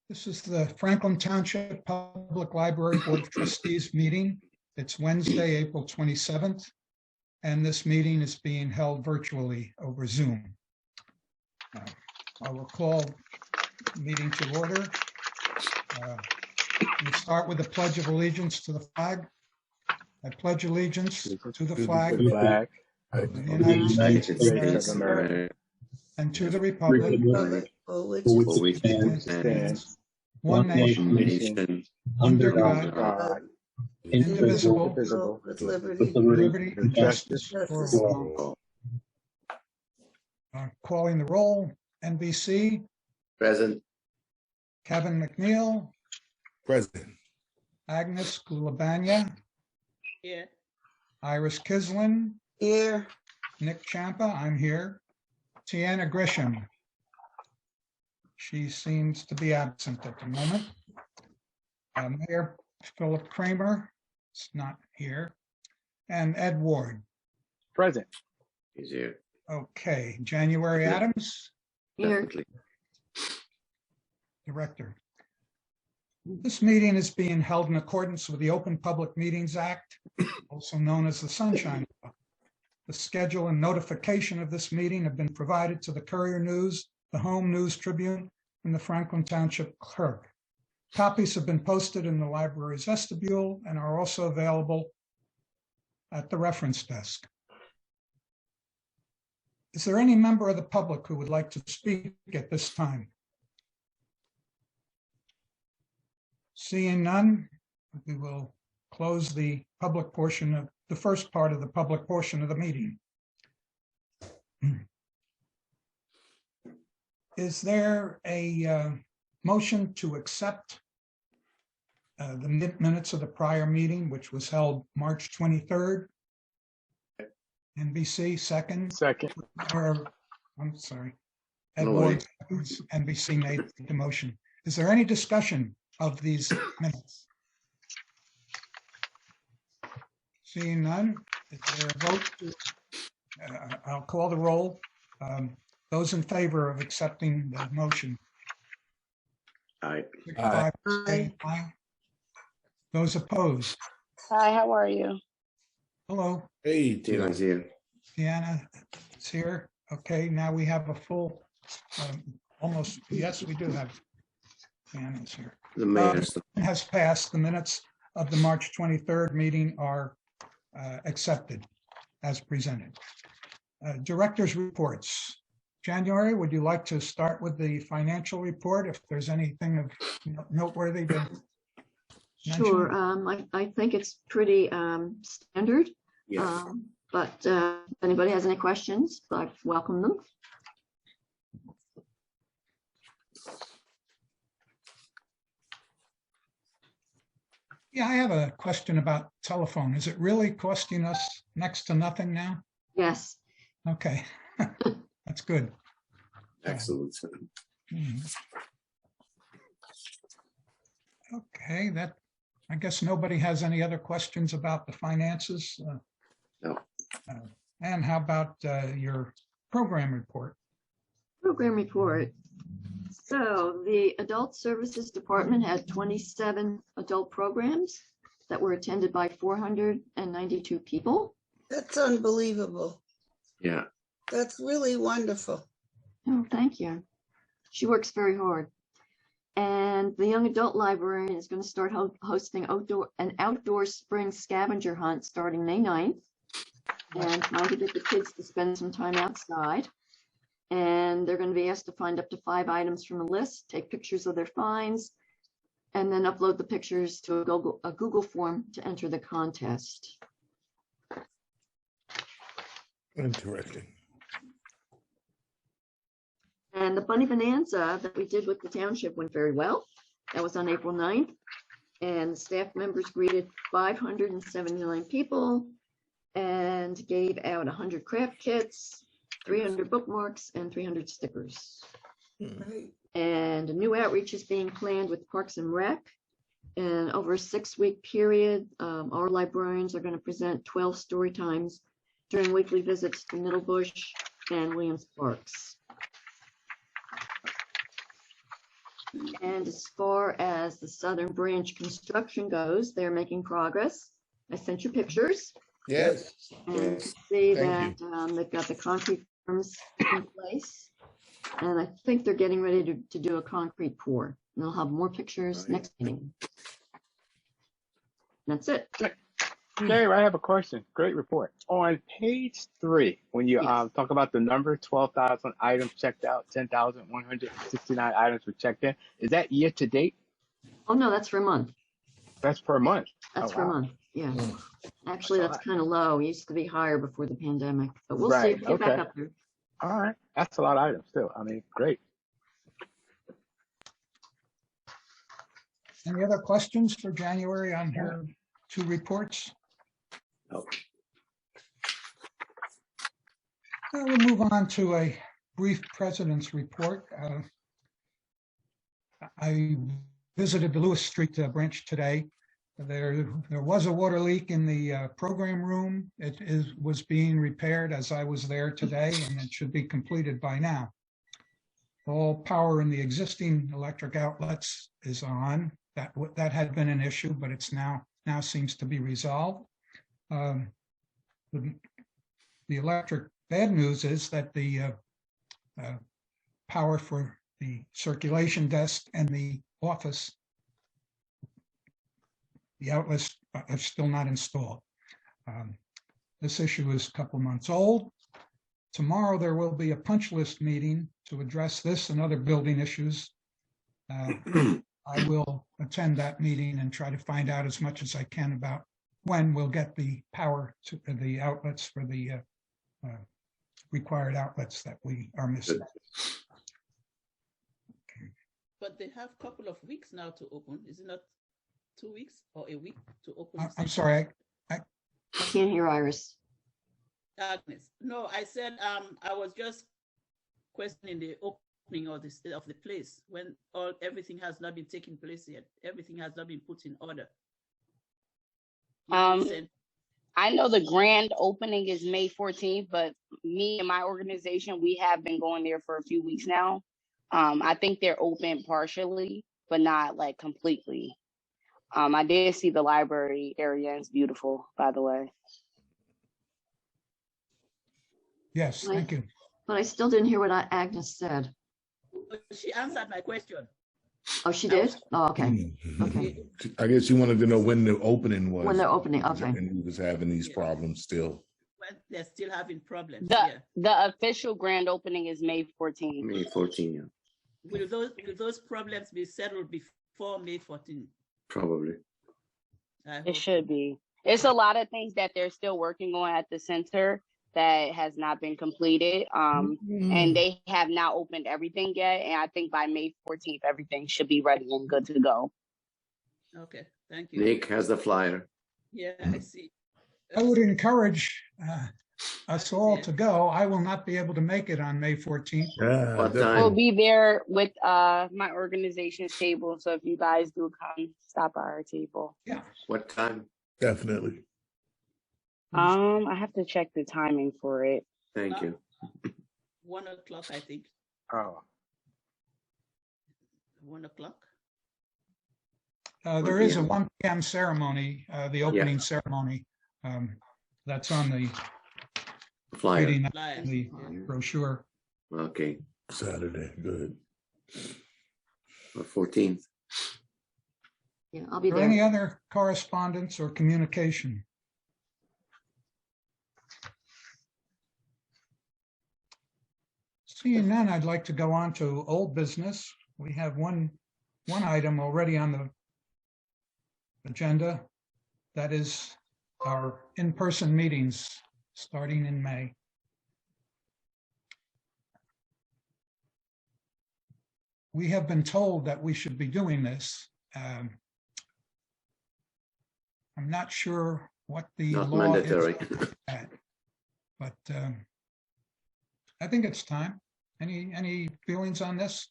This is the Franklin Township Public Library Board of Trustees meeting. It's Wednesday, April 27th, and this meeting is being held virtually over Zoom. I will call the meeting to order. We start with the Pledge of Allegiance to the flag. I pledge allegiance to the flag of the United States of America and to the republic for which it stands, one nation, under God, indivisible, with liberty. liberty and justice for all. Calling the roll, NBC. Present. Kevin McNeil. Present. Agnes Gulabanya. Here. Iris Kislin. Here. Nick Champa, I'm here. Tiana Grisham. She seems to be absent at the moment. Mayor Philip Kramer is not here. And Ed Ward. Present. He's here. Okay, January Adams. Here. Definitely. Director. This meeting is being held in accordance with the Open Public Meetings Act, also known as the Sunshine Law. The schedule and notification of this meeting have been provided to the Courier News, the Home News Tribune, and the Franklin Township Clerk. Copies have been posted in the library's vestibule and are also available at the reference desk. Is there any member of the public who would like to speak at this time? Seeing none, we will close the public portion of the first part of the public portion of the meeting. Is there a motion to accept the minutes of the prior meeting, which was held March 23rd? NBC, second. Second. Or, I'm sorry. No Edward, NBC made the motion. Is there any discussion of these minutes? Seeing none, is there a vote? I'll call the roll. Those in favor of accepting the motion? Aye. Signify by saying aye. Those opposed? Hi, how are you? Hello, Hey, Tina's here. Deanna is here. Okay, now we have a full, almost, yes, we do have Deanna's here. The mayor's. Has passed. The minutes of the March 23rd meeting are accepted as presented. Director's reports. January, would you like to start with the financial report if there's anything of noteworthy to mention? Sure. I think it's pretty standard, Yes. but if anybody has any questions, I welcome them. Yeah, I have a question about telephone. Is it really costing us next to nothing now? Yes. Okay, that's good. Excellent. Okay, I guess nobody has any other questions about the finances? No. And how about your program report? Program report. So the Adult Services Department had 27 adult programs that were attended by 492 people. That's unbelievable. Yeah. That's really wonderful. Oh, thank you. She works very hard. And the young adult librarian is going to start hosting an outdoor spring scavenger hunt starting May 9th, and trying to get the kids to spend some time outside. And they're going to be asked to find up to 5 items from a list, take pictures of their finds, and then upload the pictures to a Google form to enter the contest. interesting. And the Bunny Bonanza that we did with the township went very well. That was on April 9th. And staff members greeted 579 people and gave out 100 craft kits, 300 bookmarks, and 300 stickers. Right. And a new outreach is being planned with Parks and Rec. And over a 6-week period, our librarians are going to present 12 story times during weekly visits to Middlebush and Williams Parks. And as far as the Southern Branch construction goes, they're making progress. I sent you pictures. Yes. And you can Yes. see Thank that they've got the concrete forms in place. And I think they're getting ready to do a concrete pour. And they'll have more pictures Right. next meeting. That's it. Dave, I have a question. Great report. On page 3, when you Yes. talk about the number 12,000 items checked out, 10,169 items were checked in, is that year to date? Oh, no, that's for a month. That's per month. That's Oh, for a wow. month. Yeah. Mm. Actually, That's a that's lot. kind of low. It used to be higher before the pandemic, but we'll see Right, if we get back okay. up there. All right. That's a lot of items still. I mean, great. Any other questions for January on her 2 reports? No. We'll move on to a brief president's report. I visited the Lewis Street branch today. There was a water leak in the program room. It was being repaired as I was there today, and it should be completed by now. All power in the existing electric outlets is on. That had been an issue, but it's now seems to be resolved. The electric bad news is that the power for the circulation desk and the office, the outlets are still not installed. This issue is a couple months old. Tomorrow there will be a punch list meeting to address this and other building issues. I will attend that meeting and try to find out as much as I can about when we'll get the power to the outlets for the required outlets that we are missing. But they have a couple of weeks now to open. Is it not 2 weeks or a week to open? I'm sorry, I can't hear Iris. Agnes. No, I said I was just questioning the opening of the place when everything has not been taking place yet. Everything has not been put in order. I know the grand opening is May 14th, but me and my organization, we have been going there for a few weeks now. I think they're open partially, but not like completely. I did see the library area. It's beautiful, by the way. yes, thank you. But I still didn't hear what Agnes said. She answered my question. Oh, she did? Oh, okay. Okay. I guess you wanted to know when the opening was. When they're opening, okay. And he was having these problems still. When they're still having problems. The official grand opening is May 14th. May 14, yeah. Will those problems be settled before May 14? Probably. It should be. It's a lot of things that they're still working on at the center that has not been completed. And they have not opened everything yet. And I think by May 14th, everything should be ready and good to go. Okay, thank you. Nick has the flyer. Yeah, I see. I would encourage us all to go. I will not be able to make it on May 14th. Yeah, What definitely. We'll time? be there with my organization's table. So if you guys do come, stop by our table. Yeah, What time? Definitely. I have to check the timing for it. Thank you. 1 o'clock, I think. Oh, 1 o'clock. there is a 1 p.m. ceremony, the opening ceremony. That's on the Flyer. meeting, Flyers. the brochure. Okay. Saturday, good. 14th. Yeah, I'll be Is there any there. other correspondence or communication? Seeing none, I'd like to go on to old business. We have one item already on the agenda. That is our in-person meetings starting in May. We have been told that we should be doing this. I'm not sure what the Not law mandatory. is for that, but I think it's time. Any feelings on this?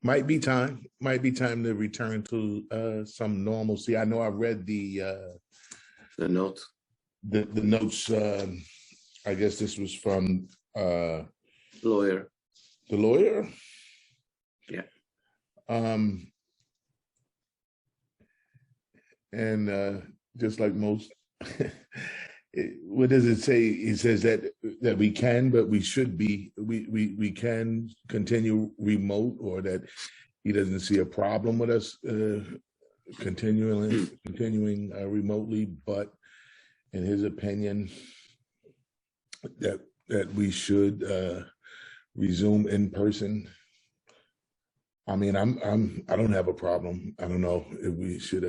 Might be time to return to some normalcy. I know I read the note. the notes. I guess this was from Lawyer. The lawyer? Yeah. And just like most, what does it say? He says that we can, but we should be, we can continue remote, or that he doesn't see a problem with us continuing remotely, but in his opinion, that we should resume in person. I mean, I don't have a problem. I don't know if we should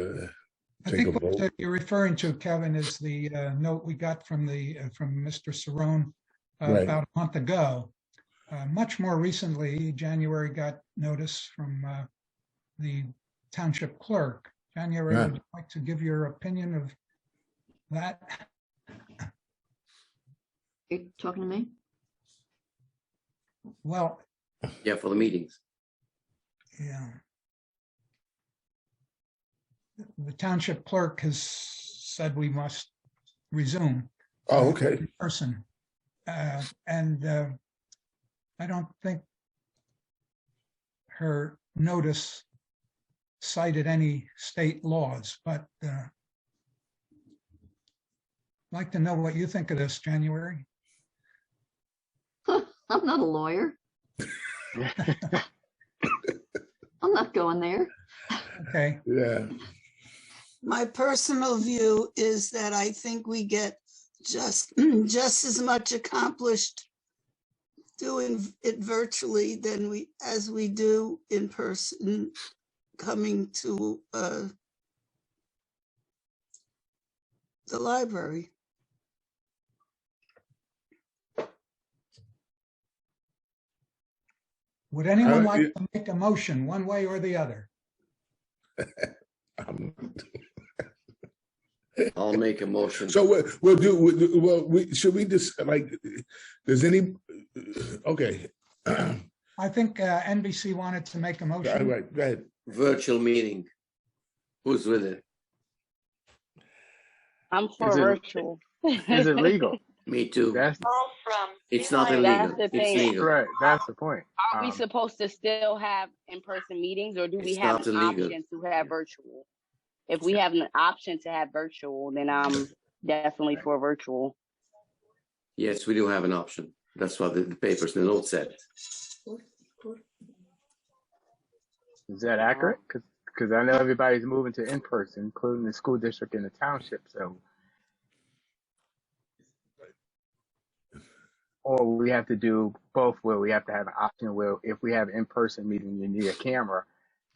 I take a think vote. what you're referring to, Kevin, is the note we got from Mr. Cerrone Right. about a month ago. Much more recently, January got notice from the township clerk. January, Yeah. would you like to give your opinion of that? You talking to me? Well, Yeah, for the meetings. yeah. The township clerk has said we must resume Oh, okay. in person. And I don't think her notice cited any state laws, but I'd like to know what you think of this, January. I'm not a lawyer. I'm not going there. Okay, Yeah. My personal view is that I think we get just as much accomplished doing it virtually as we do in person, coming to the library. would anyone Uh, like yeah. to make a motion one way or the other? I'll make a motion. So should we just like, does any, okay. All I think NBC wanted to make a motion. right, go ahead. Virtual meeting. Who's with it? I'm for Is it- virtual. Is it legal? Me too. That's It's not That's illegal. the It's thing. legal. right. That's the point. Are we supposed to still have in-person meetings, or do we It's have not an illegal. option to have virtual? If we have an option to have virtual, then I'm definitely for virtual. Yes, we do have an option. That's what the papers, the note said. Is that accurate? Because I know everybody's moving to in-person, including the school district and the township. So, or we have to do both, where we have to have an option where if we have in-person meeting, you need a camera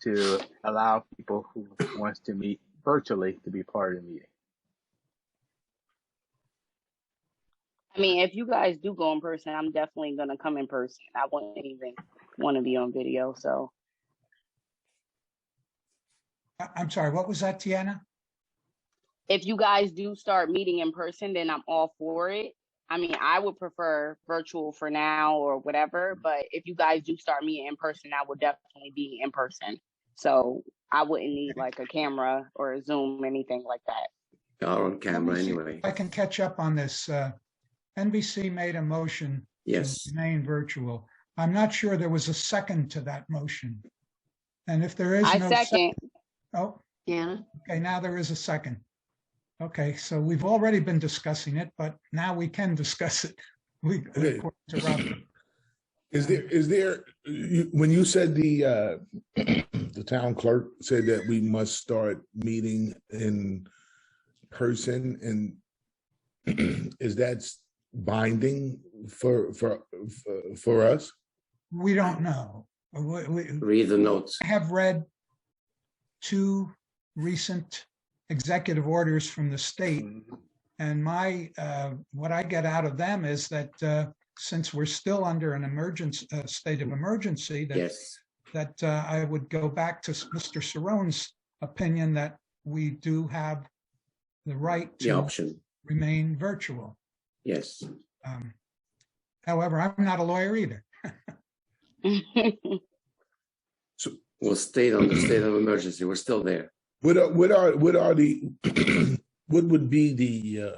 to allow people who wants to meet virtually to be part of the meeting. I mean, if you guys do go in person, I'm definitely gonna come in person. I wouldn't even want to be on video. So I'm sorry, what was that, Tiana? if you guys do start meeting in person, then I'm all for it. I mean, I would prefer virtual for now or whatever, but if you guys do start meeting in person, I would definitely be in person. So I wouldn't need like a camera or a Zoom, anything like that. Are on camera Let me see anyway. if I can catch up on this. NBC made a motion Yes. to remain virtual. I'm not sure there was a second to that motion. And if there is I no second. oh, Deanna? okay, now there is a second. Okay, so we've already been discussing it, but now we can discuss it. Okay. According to Robert. Is there, when you said the town clerk said that we must start meeting in person, and is that binding for us? We don't know. Read the notes. I have read two recent executive orders from the state, and my what I get out of them is that since we're still under an emergency state of emergency, that Yes. I would go back to Mr. Cerrone's opinion that we do have the right The to option. remain virtual. Yes. However, I'm not a lawyer either. We'll stay on the state of emergency. We're still there. What are the what would be the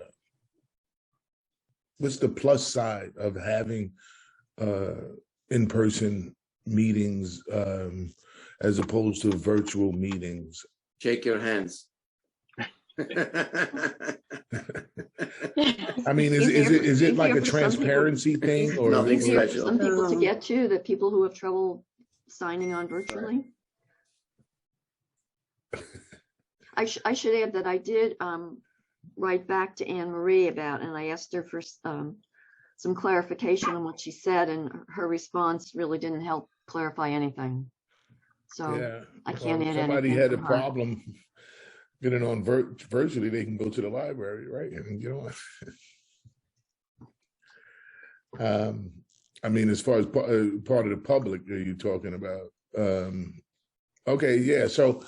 what's the plus side of having in-person meetings as opposed to virtual meetings. Shake your hands. I mean, is it like a transparency thing or Nothing Easier for special. some people to get to, the people who have trouble signing on virtually. I should add that I did write back to Anne Marie about, and I asked her for some clarification on what she said, and her response really didn't help clarify anything. So yeah, I can't add somebody anything had a from her. problem getting on virtually, they can go to the library, right? And you know, I mean, as far as part of the public, are you talking about? Okay, yeah. So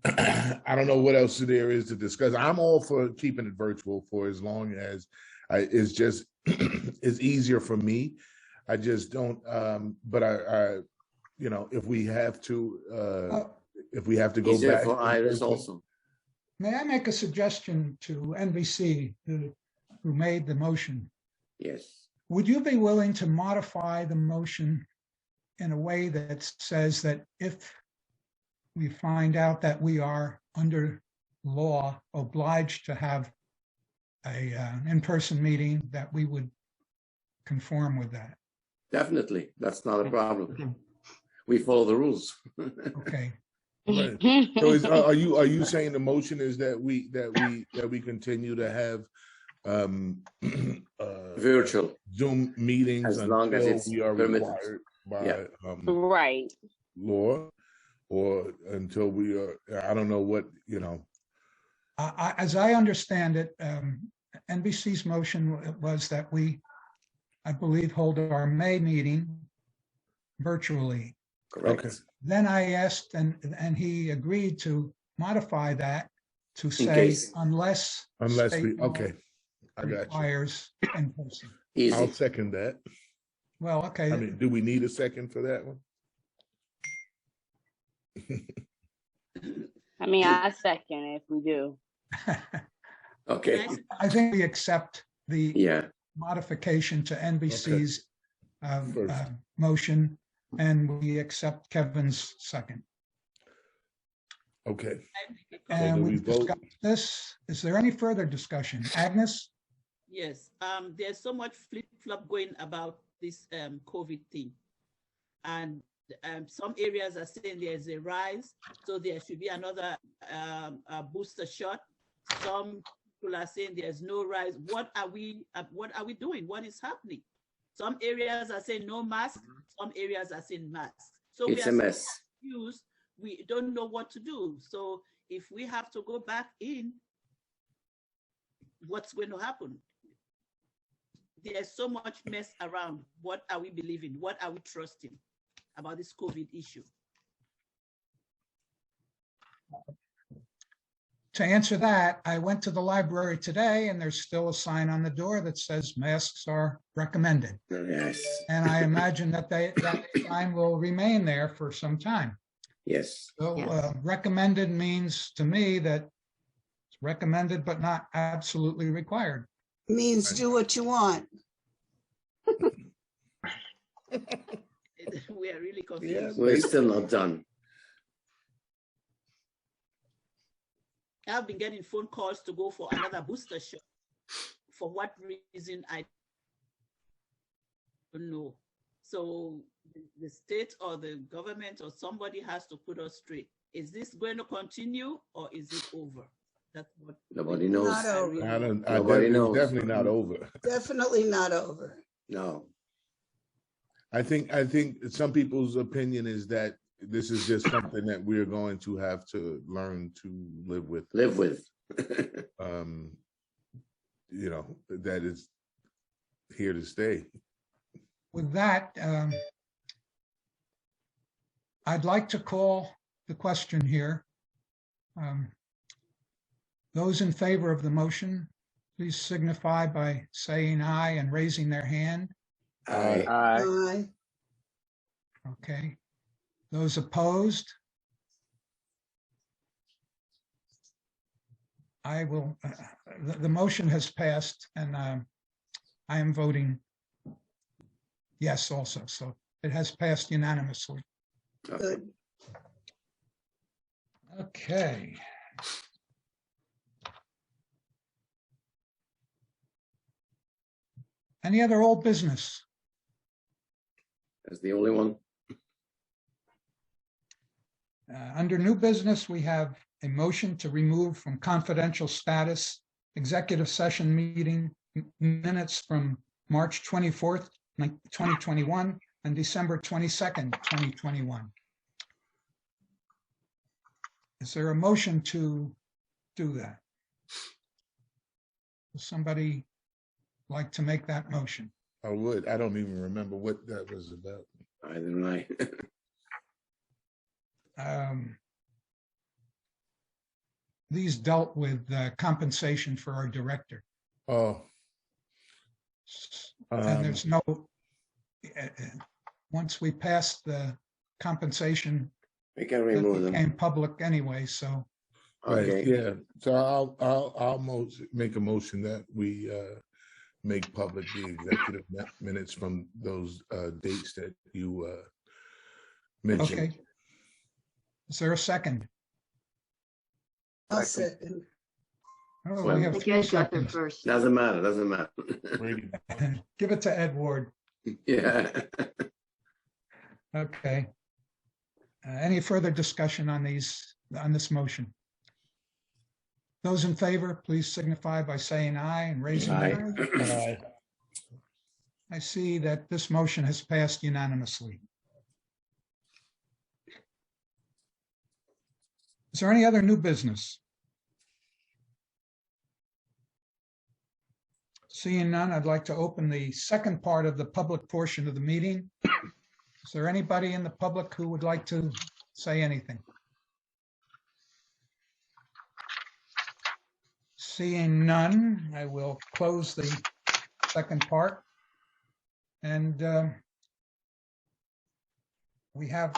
I don't know what else there is to discuss. I'm all for keeping it virtual for as long as it's just it's easier for me. I just don't. But I, you know, if we have to go Easier back for to Iris virtual- also. May I make a suggestion to NBC, who made the motion? Yes. Would you be willing to modify the motion in a way that says that if we find out that we are under law obliged to have an in-person meeting, that we would conform with that? Definitely. That's not a problem. Okay. We follow the rules. Okay. Right. So are you saying the motion is that we continue to have Virtual. Zoom meetings As long as until it's we are permitted. required by Yeah. Right. law, or until we are, I don't know what, you know. As I understand it, NBC's motion was that we, I believe, hold our May meeting virtually. Correct. Okay. Then I asked, and he agreed to modify that to say case. unless Unless we, state law okay, I got you. requires in person. Easy. I'll second that. Well, okay. I mean, do we need a second for that one? I mean, I second if we do. Okay. I think we accept the Yeah. modification to NBC's First. motion, and we accept Kevin's second. Okay. And do we we've vote? discussed this. Is there any further discussion? Agnes? Yes, there's so much flip-flop going about this COVID thing. And some areas are saying there's a rise, so there should be another booster shot. Some people are saying there's no rise. What are we doing? What is happening? Some areas are saying no mask, some areas are saying masks. So It's we a are so mess. confused. We don't know what to do. So if we have to go back in, what's going to happen? There's so much mess around. What are we believing? What are we trusting about this COVID issue? To answer that, I went to the library today and there's still a sign on the door that says masks are recommended. Yes. And I imagine that that sign will remain there for some time. Yes. So Yes. recommended means to me that it's recommended but not absolutely required. Means do what you want. We are really confused. We're still not done. I've been getting phone calls to go for another booster shot. For what reason, I don't know. So the state or the government or somebody has to put us straight. Is this going to continue or is it over? That's what Nobody knows. Not over. Nobody knows. Definitely not over. Definitely not over. No. I think some people's opinion is that this is just something that we're going to have to learn to live with. Live with. You know, that is here to stay. With that, I'd like to call the question here. Those in favor of the motion, please signify by saying aye and raising their hand. Aye. Aye. Okay. Those opposed? I will, the motion has passed and I am voting yes also. So it has passed unanimously. Good. Okay. Any other old business? That's the only one. Under new business, we have a motion to remove from confidential status executive session meeting minutes from March 24th, 2021 and December 22nd, 2021. Is there a motion to do that? Does somebody like to make that motion? I would. I don't even remember what that was about. Either do I. These dealt with compensation for our director. Oh. And there's no, once we passed the compensation, We can it remove them. became public anyway, so Right, Okay. yeah. So I'll make a motion that we make public the executive minutes from those dates that you mentioned. okay. Is there a second? I'll second. Oh, Well, we I have think three Ed got there seconds. first. Doesn't matter. Doesn't matter. Brady. Give it to Ed Ward. Yeah. Okay. Any further discussion on this motion? Those in favor, please signify by saying aye and raising your hand. Aye. I see that this motion has passed unanimously. Is there any other new business? Seeing none, I'd like to open the second part of the public portion of the meeting. Is there anybody in the public who would like to say anything? Seeing none, I will close the second part. And we have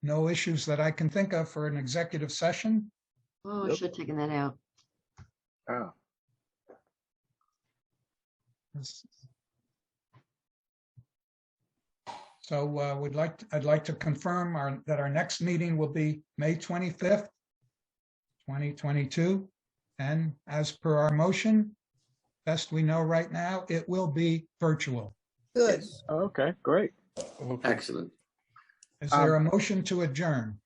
no issues that I can think of for an executive session. Oh, I should have taken that out. Oh, So I'd like to confirm that our next meeting will be May 25th, 2022. And as per our motion, best we know right now, it will be virtual. Good. okay, great. Okay. Excellent. Is there a motion to adjourn?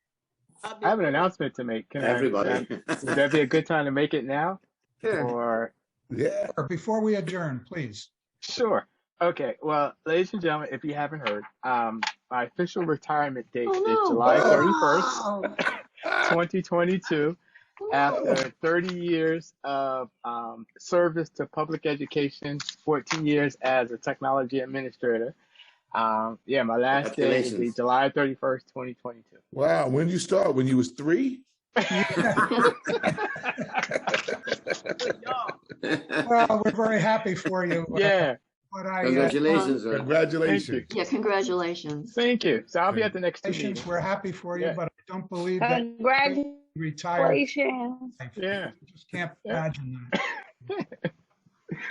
I have an announcement to make. Can Everybody. would that be a good time to make it now? Sure. Or Yeah. Or before we adjourn, please. sure. Okay. Well, ladies and gentlemen, if you haven't heard, my official retirement date Oh, is no. July 31st, Wow. 2022. After 30 years of service to public education, 14 years as a technology administrator. Yeah, my last day will be Congratulations. July 31st, 2022. Wow. When did you start? When you was 3? Well, we're very happy for you. Yeah, But I, Congratulations. sir. Congratulations. Yeah, congratulations. thank you. So I'll be at the next two meetings. we're happy for you, Yeah. but I don't believe that you Congratulations. retired. Yeah. I just can't imagine that.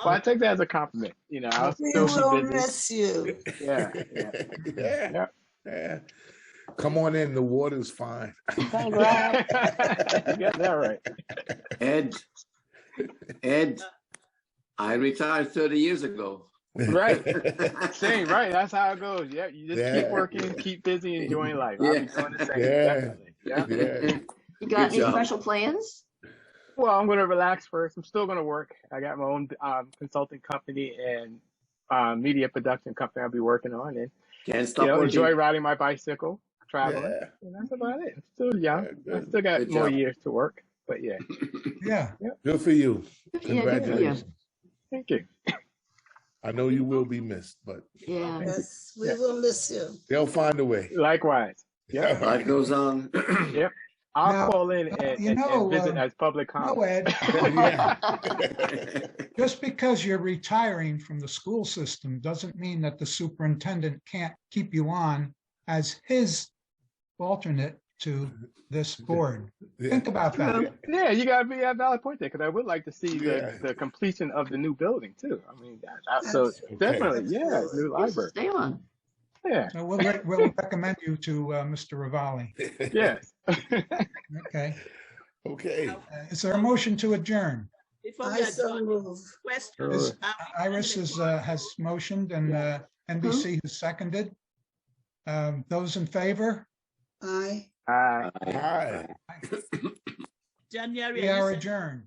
Well, I take that as a compliment. You know, I'll We still will be busy. miss you. Yeah. Yeah. Yeah. Yeah. Come on in. The water's fine. Congrats. You got that right. Ed, I retired 30 years ago. Right. Same, right. That's how it goes. Yeah. You just keep Yeah. working, keep busy, enjoying life. I'll be doing the same. Yeah. Definitely. Yeah. Yeah. You got Good any job. special plans? Well, I'm going to relax first. I'm still going to work. I got my own consulting company and media production company I'll be working on, and Can't stop you know, working. enjoy riding my bicycle, traveling. Yeah. And that's about it. I'm still young. Yeah, I good. still got Good more job. years to work, but yeah. Yeah, Good for you. Yeah, good for you. Congratulations. Thank you. I know you will be missed, but Yeah. Yes, we Yeah. will miss you. they'll find a way. Likewise. Yeah. Life goes on. Yep. I'll Now, call in and, you know, and visit as public no, comment. Ed, Yeah. just because you're retiring from the school system doesn't mean that the superintendent can't keep you on as his alternate to this board. Yeah. Think about that. Yeah, you got to be a valid point there because I would like to see Yeah. the completion of the new building too. I mean, so Yes. definitely, yeah, new Yes, library. stay on. Yeah. So we'll recommend you to Mr. Ravalli. Yes. Okay. Okay. Is there a motion to adjourn? Before we I so adjourn, move. question. Is- Iris has motioned and NBC has seconded. Those in favor? Aye. Aye. Hi. January. We are you are saying adjourned.